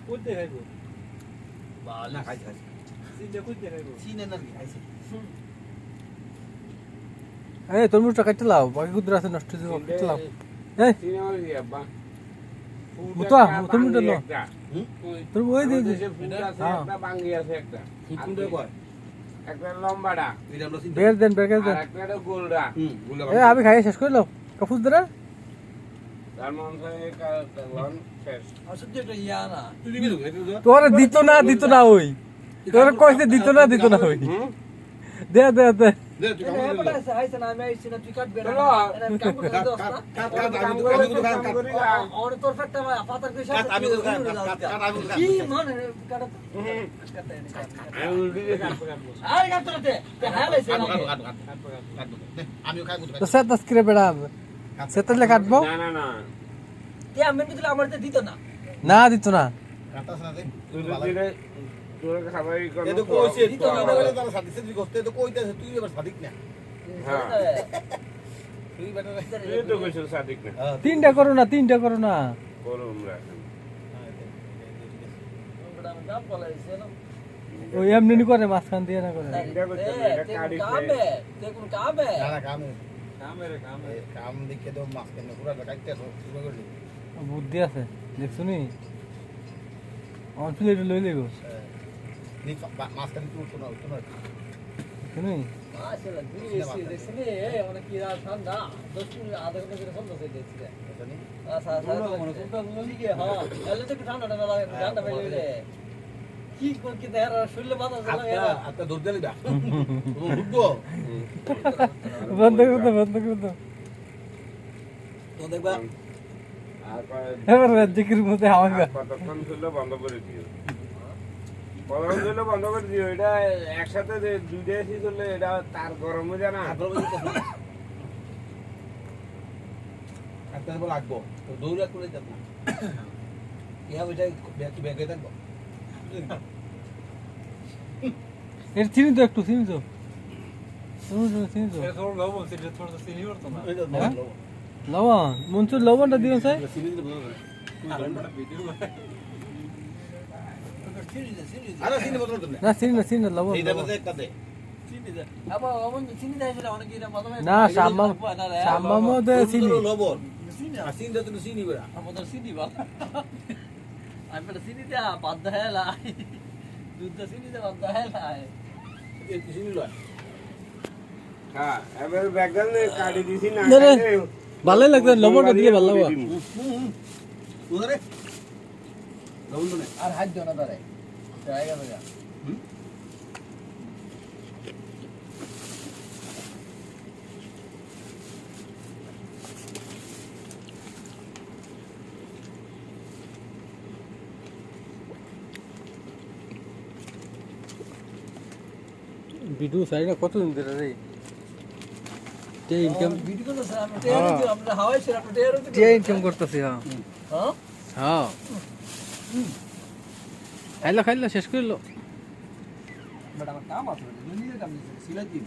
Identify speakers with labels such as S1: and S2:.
S1: কোথায় খাইবো
S2: না খাইছে খাইছে
S1: সিনে কোথায় খাইবো
S2: চিনে না কি খাইছে
S3: এই তরমুজটা কাটতে লাও বাকি কুদরা আছে নষ্ট হয়ে যাবে কাটতে লাও এই
S4: চিনে ওই আব্বা
S3: মুতা তরমুজটা লো তোর ওই দে
S4: একটা বাঙ্গি আছে একটা
S2: কোনটা কয়
S4: একটা লম্বাটা
S2: এটা আমরা চিন্তা
S3: বের দেন বের দেন
S4: আর একটা গোলটা
S2: গুলা
S3: এই আমি খাই শেষ করে লাও কাপুস দরা
S4: তার মধ্যে কালন শেষ
S1: আসলে এটা ইয়া না
S2: তুই দিবি তো এটা তো
S3: তোর দিত না ওই তোর কইতে দিত না ওই দে দে দে
S2: দে তুই
S1: এটা
S2: কাম
S1: বড়
S2: করে
S1: আছে আইছে না আমি আইছি না তুই কাটবে না
S4: চলো।
S1: এটা আমি কাম করে দোস্ত
S2: কাট
S1: আর তোর ফেটটা পাতার কইছে
S2: কাট আমি তো কাট আমি তো
S1: কি মনে কাটা
S4: আমি উল্টি দিয়ে কাটবো
S1: আরে কাটতে তে হালাইছে না
S2: আমিও খাই
S3: তো সেট স্ক্রে বেড়া সেটলে কাটবো
S4: না
S1: তে আমি দিলে আমার তে দিত না
S3: না দিত না
S2: কাটাছ না দে
S4: তুই দিলে তোর খাবারই করব
S2: এ তো কইছে তো না বলে তারা সাদিক তুই করতে তো কইতাছে তুই এবার সাদিক না
S4: হ্যাঁ
S2: তুই বেটা
S4: তুই তো কইছিস সাদিক না
S3: তিনটা করো না
S4: করো আমরা
S1: দাম বলাইছে না
S3: ওই এমনি করে মাঝখান দিয়ে না করে
S4: এটা করতে এটা কাটি
S1: কাবে তে কোন কাবে
S2: না না কাম
S1: কামে
S2: কাম দেখে তো মাছ কেন পুরো কাটতে শুরু করলি
S3: বুদ্ধি আছে দেখছো নি আমার প্লেট লই লেগো
S2: নি মাছ কেন তুই তো না
S3: শুনি
S1: আসলে দিয়েছি দেখছিনি এই অনেক কি রাত ঠান্ডা 10 মিনিট আধা ঘন্টা করে ঠান্ডা হয়ে যাচ্ছে
S2: জানি
S1: আচ্ছা ঠিক আছে হ্যাঁ তাহলে তো ঠান্ডা লাগে ঠান্ডা হয়ে গেলে কি কোন কি দেয়ার শরীরে বাতাস লাগে
S2: আত্মা দুধ দিলি দা বুঝবো
S3: বন্ধ করে দাও
S2: তো দেখবা
S4: আর কয়
S3: এবার রাজ্যের মধ্যে হাওয়া
S4: কতক্ষণ ছিল বন্ধ করে দিও কতক্ষণ ছিল বন্ধ করে দিও এটা একসাথে দুইটা এসি চললে এটা তার গরম হয়ে যায় না
S2: আত্মা বল লাগবো তো দৌড়া করে যাব না ইয়া বুঝাই ব্যাগে থাকবো
S3: এর চিনি তো একটু চিনি তো চিনি তো
S1: थोड़ा लव से थोड़ा सा सीनियर तो ना
S2: এই তো ভালো
S3: লবণ মনসুর লবণটা দিও স্যার
S2: সিরিজ বলো
S1: वीडियो
S2: আরে সিনে বদল তো
S3: না চিনি না লবণ
S2: এইটা মধ্যে একটা দে
S1: अब अमन চিনি দেয়ছিল অনেক কি মত
S3: না সাম্মাম দে চিনি
S2: লবণ আর সিনটা তুমি চিনি বড়া
S1: আমাদের চিনি বা আমি তো চিনি দা বাদ হেলা দুধ চিনি দা বাদ হেলা
S2: এই চিনি লয়
S4: হ্যাঁ এবার ব্যাগন কাটি দিছি না
S3: না, না। ভালোই লাগবে লবণটা দিলে ভালো লাগবে
S2: উদারে লবণ তো না
S1: আর হাত দিও না দাঁড়ায় জায়গা জায়গা
S3: ভিডিও সাইডে কতদিন ধরে রে তে ইনকাম
S1: ভিডিও তো স্যার আমরা টেয়ার দিও আমরা হাওয়াই ছিল আমরা টেয়ার দিও
S3: তে ইনকাম করতেছি হ্যাঁ
S1: হ্যাঁ
S3: হ্যাঁ খাইলো শেষ করলো
S1: বাট আমার কাম আছে নিজের কাম সিলাই দিই